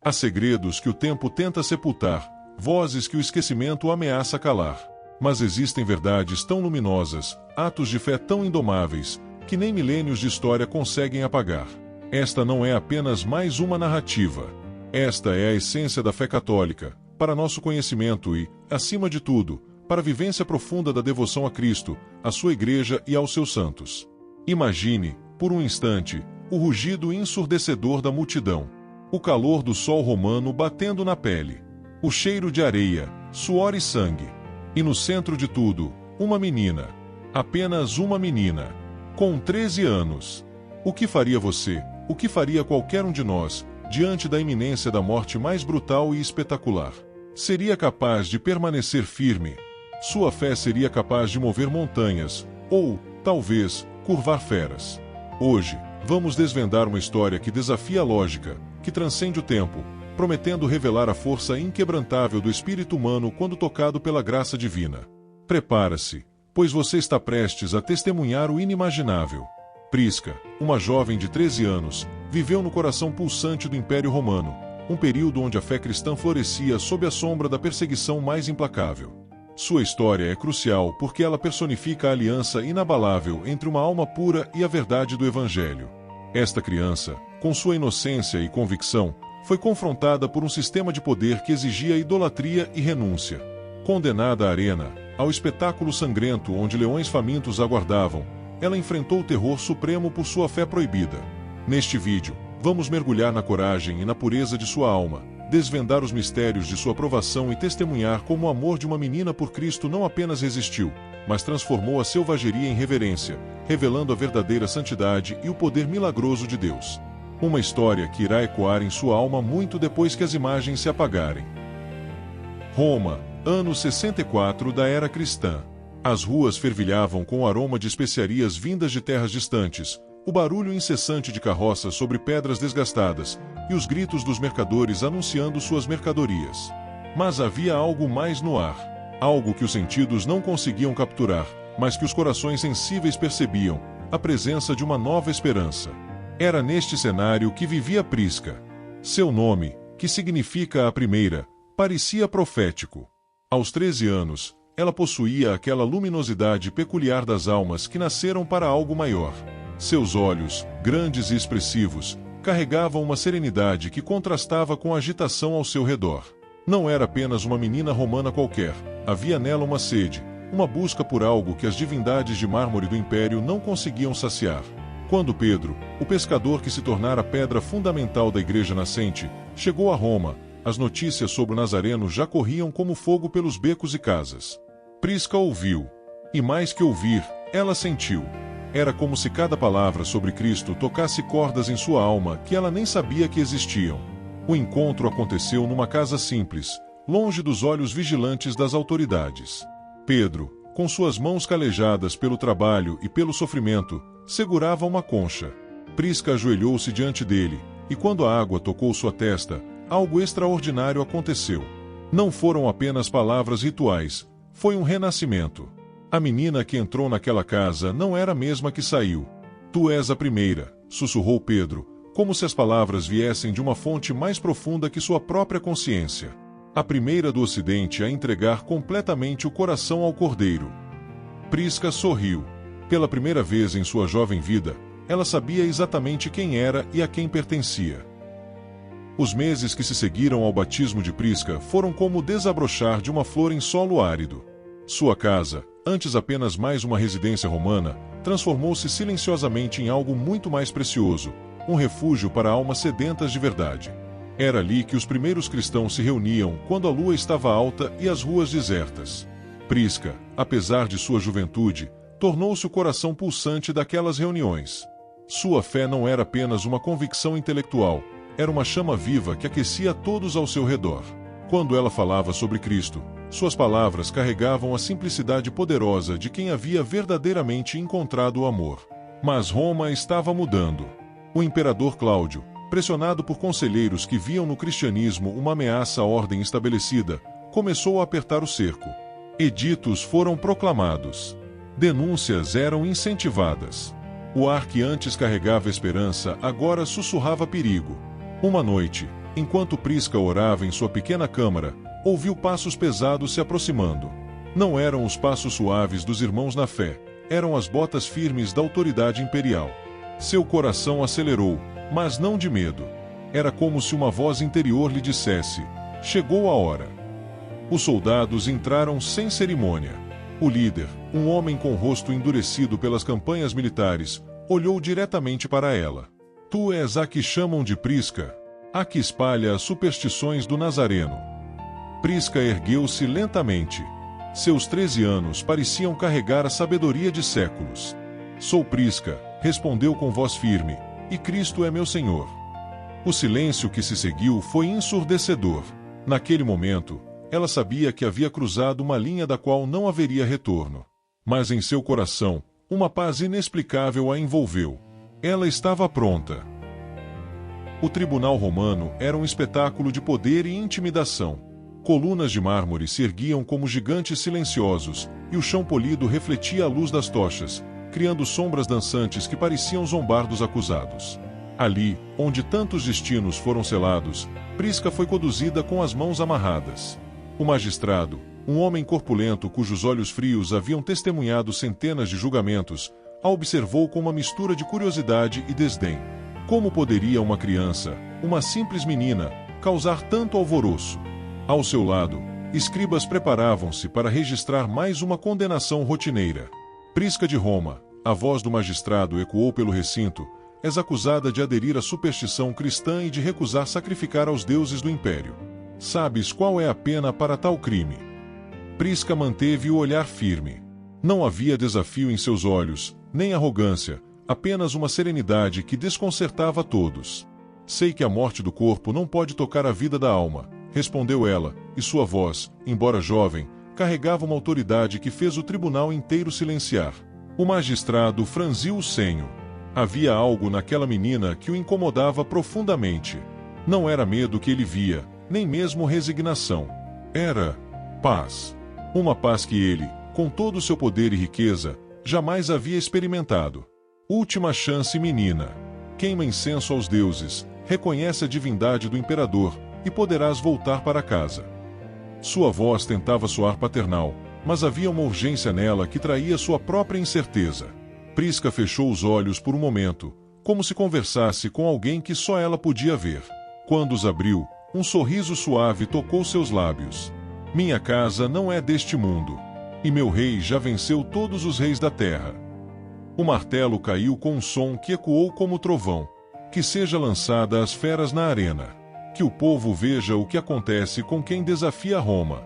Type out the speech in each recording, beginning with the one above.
Há segredos que o tempo tenta sepultar, vozes que o esquecimento ameaça calar. Mas existem verdades tão luminosas, atos de fé tão indomáveis, que nem milênios de história conseguem apagar. Esta não é apenas mais uma narrativa. Esta é a essência da fé católica, para nosso conhecimento e, acima de tudo, para a vivência profunda da devoção a Cristo, à sua Igreja e aos seus santos. Imagine, por um instante, o rugido ensurdecedor da multidão, o calor do sol romano batendo na pele, o cheiro de areia, suor e sangue. E no centro de tudo, uma menina. Apenas uma menina. Com 13 anos. O que faria você, o que faria qualquer um de nós, diante da iminência da morte mais brutal e espetacular? Seria capaz de permanecer firme? Sua fé seria capaz de mover montanhas, ou, talvez, curvar feras. Hoje, vamos desvendar uma história que desafia a lógica, que transcende o tempo, prometendo revelar a força inquebrantável do espírito humano quando tocado pela graça divina. Prepara-se, pois você está prestes a testemunhar o inimaginável. Prisca, uma jovem de 13 anos, viveu no coração pulsante do Império Romano, um período onde a fé cristã florescia sob a sombra da perseguição mais implacável. Sua história é crucial porque ela personifica a aliança inabalável entre uma alma pura e a verdade do Evangelho. Esta criança, com sua inocência e convicção, foi confrontada por um sistema de poder que exigia idolatria e renúncia. Condenada à arena, ao espetáculo sangrento onde leões famintos aguardavam, ela enfrentou o terror supremo por sua fé proibida. Neste vídeo, vamos mergulhar na coragem e na pureza de sua alma, desvendar os mistérios de sua provação e testemunhar como o amor de uma menina por Cristo não apenas resistiu, mas transformou a selvageria em reverência, revelando a verdadeira santidade e o poder milagroso de Deus. Uma história que irá ecoar em sua alma muito depois que as imagens se apagarem. Roma, ano 64 da era cristã. As ruas fervilhavam com o aroma de especiarias vindas de terras distantes, o barulho incessante de carroças sobre pedras desgastadas e os gritos dos mercadores anunciando suas mercadorias. Mas havia algo mais no ar, algo que os sentidos não conseguiam capturar, mas que os corações sensíveis percebiam, a presença de uma nova esperança. Era neste cenário que vivia Prisca. Seu nome, que significa a primeira, parecia profético. Aos 13 anos, ela possuía aquela luminosidade peculiar das almas que nasceram para algo maior. Seus olhos, grandes e expressivos, carregavam uma serenidade que contrastava com a agitação ao seu redor. Não era apenas uma menina romana qualquer, havia nela uma sede, uma busca por algo que as divindades de mármore do império não conseguiam saciar. Quando Pedro, o pescador que se tornara pedra fundamental da igreja nascente, chegou a Roma, as notícias sobre o Nazareno já corriam como fogo pelos becos e casas. Prisca ouviu. E mais que ouvir, ela sentiu. Era como se cada palavra sobre Cristo tocasse cordas em sua alma que ela nem sabia que existiam. O encontro aconteceu numa casa simples, longe dos olhos vigilantes das autoridades. Pedro, com suas mãos calejadas pelo trabalho e pelo sofrimento, segurava uma concha. Prisca ajoelhou-se diante dele, e quando a água tocou sua testa, algo extraordinário aconteceu. Não foram apenas palavras rituais, foi um renascimento. A menina que entrou naquela casa não era a mesma que saiu. Tu és a primeira, sussurrou Pedro, como se as palavras viessem de uma fonte mais profunda que sua própria consciência. A primeira do Ocidente a entregar completamente o coração ao Cordeiro. Prisca sorriu. Pela primeira vez em sua jovem vida, ela sabia exatamente quem era e a quem pertencia. Os meses que se seguiram ao batismo de Prisca foram como o desabrochar de uma flor em solo árido. Sua casa, antes apenas mais uma residência romana, transformou-se silenciosamente em algo muito mais precioso, um refúgio para almas sedentas de verdade. Era ali que os primeiros cristãos se reuniam quando a lua estava alta e as ruas desertas. Prisca, apesar de sua juventude, tornou-se o coração pulsante daquelas reuniões. Sua fé não era apenas uma convicção intelectual, era uma chama viva que aquecia todos ao seu redor. Quando ela falava sobre Cristo, suas palavras carregavam a simplicidade poderosa de quem havia verdadeiramente encontrado o amor. Mas Roma estava mudando. O imperador Cláudio, pressionado por conselheiros que viam no cristianismo uma ameaça à ordem estabelecida, começou a apertar o cerco. Editos foram proclamados. Denúncias eram incentivadas. O ar que antes carregava esperança agora sussurrava perigo. Uma noite, Enquanto Prisca orava em sua pequena câmara, ouviu passos pesados se aproximando. Não eram os passos suaves dos irmãos na fé, eram as botas firmes da autoridade imperial. Seu coração acelerou, mas não de medo. Era como se uma voz interior lhe dissesse: chegou a hora. Os soldados entraram sem cerimônia. O líder, um homem com o rosto endurecido pelas campanhas militares, olhou diretamente para ela. Tu és a que chamam de Prisca, a que espalha as superstições do Nazareno. Prisca ergueu-se lentamente. Seus 13 anos pareciam carregar a sabedoria de séculos. Sou Prisca, respondeu com voz firme, e Cristo é meu Senhor. O silêncio que se seguiu foi ensurdecedor. Naquele momento, ela sabia que havia cruzado uma linha da qual não haveria retorno. Mas em seu coração, uma paz inexplicável a envolveu. Ela estava pronta. O tribunal romano era um espetáculo de poder e intimidação. Colunas de mármore se erguiam como gigantes silenciosos, e o chão polido refletia a luz das tochas, criando sombras dançantes que pareciam zombar dos acusados. Ali, onde tantos destinos foram selados, Prisca foi conduzida com as mãos amarradas. O magistrado, um homem corpulento cujos olhos frios haviam testemunhado centenas de julgamentos, a observou com uma mistura de curiosidade e desdém. Como poderia uma criança, uma simples menina, causar tanto alvoroço? Ao seu lado, escribas preparavam-se para registrar mais uma condenação rotineira. Prisca de Roma, a voz do magistrado ecoou pelo recinto, és acusada de aderir à superstição cristã e de recusar sacrificar aos deuses do império. Sabes qual é a pena para tal crime? Prisca manteve o olhar firme. Não havia desafio em seus olhos, nem arrogância, apenas uma serenidade que desconcertava todos. Sei que a morte do corpo não pode tocar a vida da alma, respondeu ela, e sua voz, embora jovem, carregava uma autoridade que fez o tribunal inteiro silenciar. O magistrado franziu o senho. Havia algo naquela menina que o incomodava profundamente. Não era medo que ele via, nem mesmo resignação. Era paz. Uma paz que ele, com todo o seu poder e riqueza, jamais havia experimentado. Última chance, menina. Queima incenso aos deuses, reconhece a divindade do imperador, e poderás voltar para casa. Sua voz tentava soar paternal, mas havia uma urgência nela que traía sua própria incerteza. Prisca fechou os olhos por um momento, como se conversasse com alguém que só ela podia ver. Quando os abriu, um sorriso suave tocou seus lábios. Minha casa não é deste mundo, e meu rei já venceu todos os reis da terra. O martelo caiu com um som que ecoou como trovão. Que seja lançada as feras na arena. Que o povo veja o que acontece com quem desafia Roma.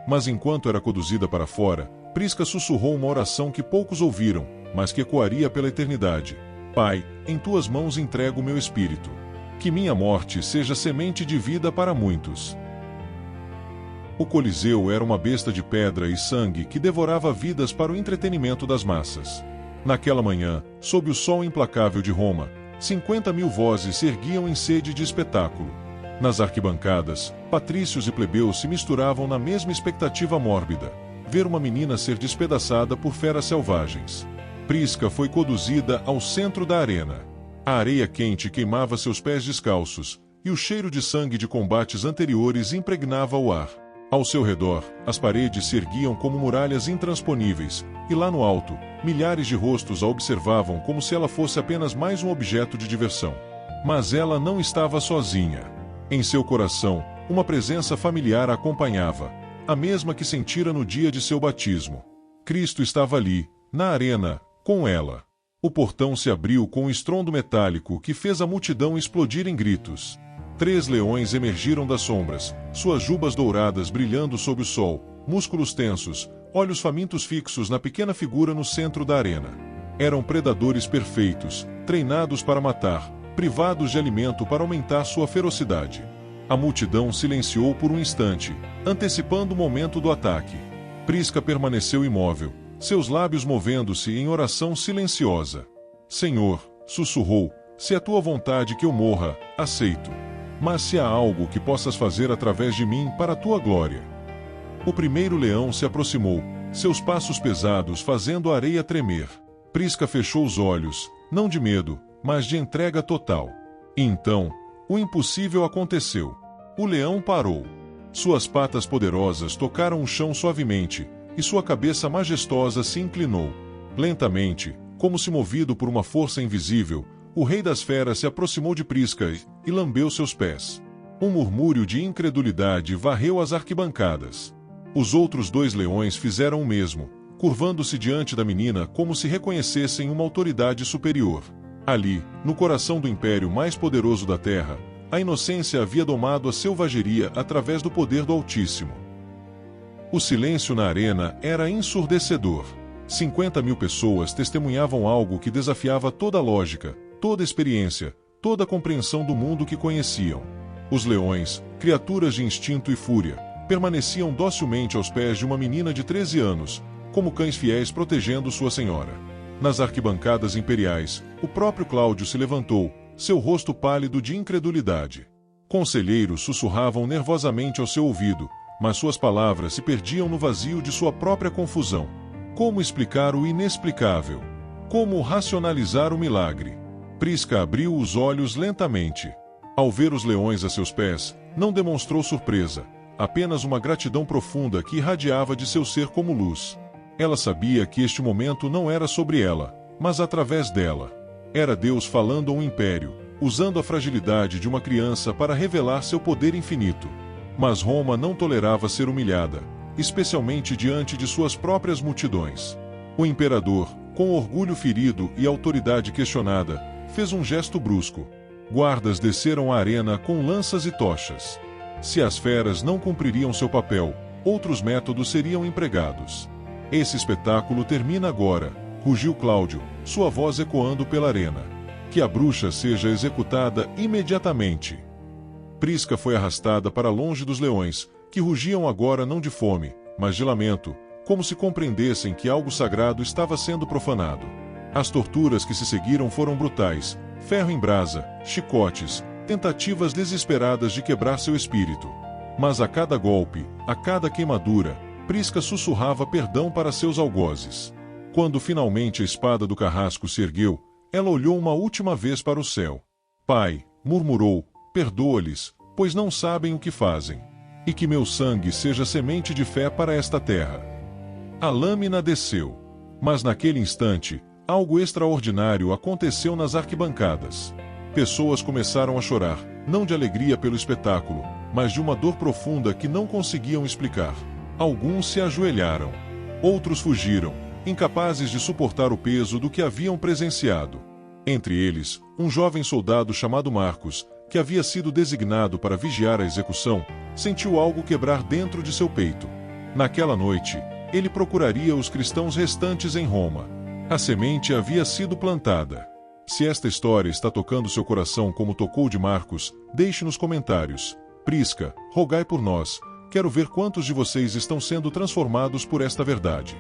Mas enquanto era conduzida para fora, Prisca sussurrou uma oração que poucos ouviram, mas que ecoaria pela eternidade. Pai, em tuas mãos entrego o meu espírito. Que minha morte seja semente de vida para muitos. O Coliseu era uma besta de pedra e sangue que devorava vidas para o entretenimento das massas. Naquela manhã, sob o sol implacável de Roma, 50.000 vozes se erguiam em sede de espetáculo. Nas arquibancadas, patrícios e plebeus se misturavam na mesma expectativa mórbida, ver uma menina ser despedaçada por feras selvagens. Prisca foi conduzida ao centro da arena. A areia quente queimava seus pés descalços, e o cheiro de sangue de combates anteriores impregnava o ar. Ao seu redor, as paredes se erguiam como muralhas intransponíveis, e lá no alto, milhares de rostos a observavam como se ela fosse apenas mais um objeto de diversão. Mas ela não estava sozinha. Em seu coração, uma presença familiar a acompanhava, a mesma que sentira no dia de seu batismo. Cristo estava ali, na arena, com ela. O portão se abriu com um estrondo metálico que fez a multidão explodir em gritos. 3 leões emergiram das sombras, suas jubas douradas brilhando sob o sol, músculos tensos, olhos famintos fixos na pequena figura no centro da arena. Eram predadores perfeitos, treinados para matar, privados de alimento para aumentar sua ferocidade. A multidão silenciou por um instante, antecipando o momento do ataque. Prisca permaneceu imóvel, seus lábios movendo-se em oração silenciosa. Senhor, sussurrou, se é tua vontade que eu morra, aceito. Mas se há algo que possas fazer através de mim para a tua glória. O primeiro leão se aproximou, seus passos pesados fazendo a areia tremer. Prisca fechou os olhos, não de medo, mas de entrega total. E então, O impossível aconteceu. O leão parou. Suas patas poderosas tocaram o chão suavemente, e sua cabeça majestosa se inclinou. Lentamente, como se movido por uma força invisível, o rei das feras se aproximou de Prisca e lambeu seus pés. Um murmúrio de incredulidade varreu as arquibancadas. Os outros 2 leões fizeram o mesmo, curvando-se diante da menina como se reconhecessem uma autoridade superior. Ali, no coração do império mais poderoso da terra, a inocência havia domado a selvageria através do poder do Altíssimo. O silêncio na arena era ensurdecedor. 50.000 pessoas testemunhavam algo que desafiava toda a lógica, toda a experiência, toda a compreensão do mundo que conheciam. Os leões, criaturas de instinto e fúria, permaneciam docilmente aos pés de uma menina de 13 anos, como cães fiéis protegendo sua senhora. Nas arquibancadas imperiais, o próprio Cláudio se levantou, seu rosto pálido de incredulidade. Conselheiros sussurravam nervosamente ao seu ouvido, mas suas palavras se perdiam no vazio de sua própria confusão. Como explicar o inexplicável? Como racionalizar o milagre? Prisca abriu os olhos lentamente. Ao ver os leões a seus pés, não demonstrou surpresa, apenas uma gratidão profunda que irradiava de seu ser como luz. Ela sabia que este momento não era sobre ela, mas através dela. Era Deus falando ao império, usando a fragilidade de uma criança para revelar seu poder infinito. Mas Roma não tolerava ser humilhada, especialmente diante de suas próprias multidões. O imperador, com orgulho ferido e autoridade questionada, fez um gesto brusco. Guardas desceram a arena com lanças e tochas. Se as feras não cumpririam seu papel, outros métodos seriam empregados. Esse espetáculo termina agora, rugiu Cláudio, sua voz ecoando pela arena. Que a bruxa seja executada imediatamente. Prisca foi arrastada para longe dos leões, que rugiam agora não de fome, mas de lamento, como se compreendessem que algo sagrado estava sendo profanado. As torturas que se seguiram foram brutais, ferro em brasa, chicotes, tentativas desesperadas de quebrar seu espírito. Mas a cada golpe, a cada queimadura, Prisca sussurrava perdão para seus algozes. Quando finalmente a espada do carrasco se ergueu, ela olhou uma última vez para o céu. Pai, murmurou, perdoa-lhes, pois não sabem o que fazem. E que meu sangue seja semente de fé para esta terra. A lâmina desceu. Mas naquele instante, algo extraordinário aconteceu nas arquibancadas. Pessoas começaram a chorar, não de alegria pelo espetáculo, mas de uma dor profunda que não conseguiam explicar. Alguns se ajoelharam. Outros fugiram, incapazes de suportar o peso do que haviam presenciado. Entre eles, um jovem soldado chamado Marcos, que havia sido designado para vigiar a execução, sentiu algo quebrar dentro de seu peito. Naquela noite, ele procuraria os cristãos restantes em Roma. A semente havia sido plantada. Se esta história está tocando seu coração como tocou de Marcos, deixe nos comentários. Prisca, rogai por nós. Quero ver quantos de vocês estão sendo transformados por esta verdade.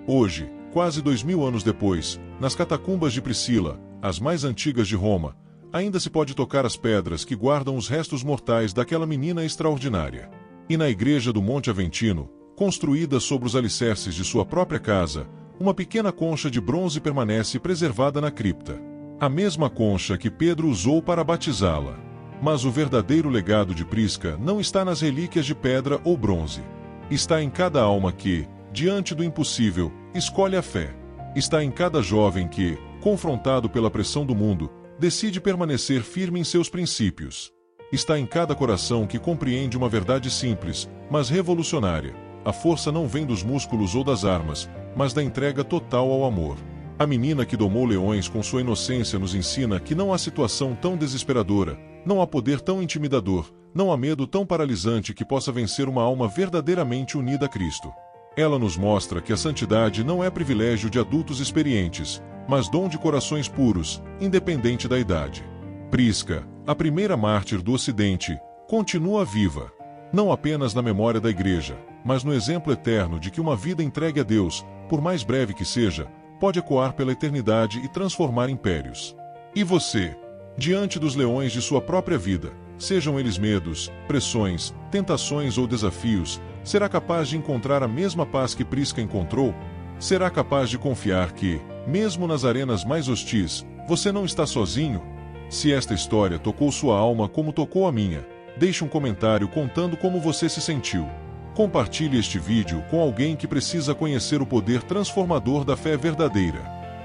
Hoje, quase 2000 anos depois, nas catacumbas de Priscila, as mais antigas de Roma, ainda se pode tocar as pedras que guardam os restos mortais daquela menina extraordinária. E na igreja do Monte Aventino, construída sobre os alicerces de sua própria casa, uma pequena concha de bronze permanece preservada na cripta. A mesma concha que Pedro usou para batizá-la. Mas o verdadeiro legado de Prisca não está nas relíquias de pedra ou bronze. Está em cada alma que, diante do impossível, escolhe a fé. Está em cada jovem que, confrontado pela pressão do mundo, decide permanecer firme em seus princípios. Está em cada coração que compreende uma verdade simples, mas revolucionária. A força não vem dos músculos ou das armas, mas da entrega total ao amor. A menina que domou leões com sua inocência nos ensina que não há situação tão desesperadora, não há poder tão intimidador, não há medo tão paralisante que possa vencer uma alma verdadeiramente unida a Cristo. Ela nos mostra que a santidade não é privilégio de adultos experientes, mas dom de corações puros, independente da idade. Prisca, a primeira mártir do Ocidente, continua viva, não apenas na memória da Igreja, mas no exemplo eterno de que uma vida entregue a Deus, por mais breve que seja, pode ecoar pela eternidade e transformar impérios. E você? Diante dos leões de sua própria vida, sejam eles medos, pressões, tentações ou desafios, será capaz de encontrar a mesma paz que Prisca encontrou? Será capaz de confiar que, mesmo nas arenas mais hostis, você não está sozinho? Se esta história tocou sua alma como tocou a minha, deixe um comentário contando como você se sentiu. Compartilhe este vídeo com alguém que precisa conhecer o poder transformador da fé verdadeira.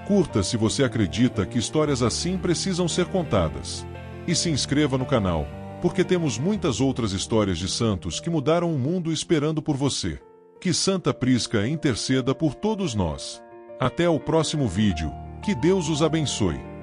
Curta se você acredita que histórias assim precisam ser contadas. E se inscreva no canal, porque temos muitas outras histórias de santos que mudaram o mundo esperando por você. Que Santa Prisca interceda por todos nós. Até o próximo vídeo. Que Deus os abençoe.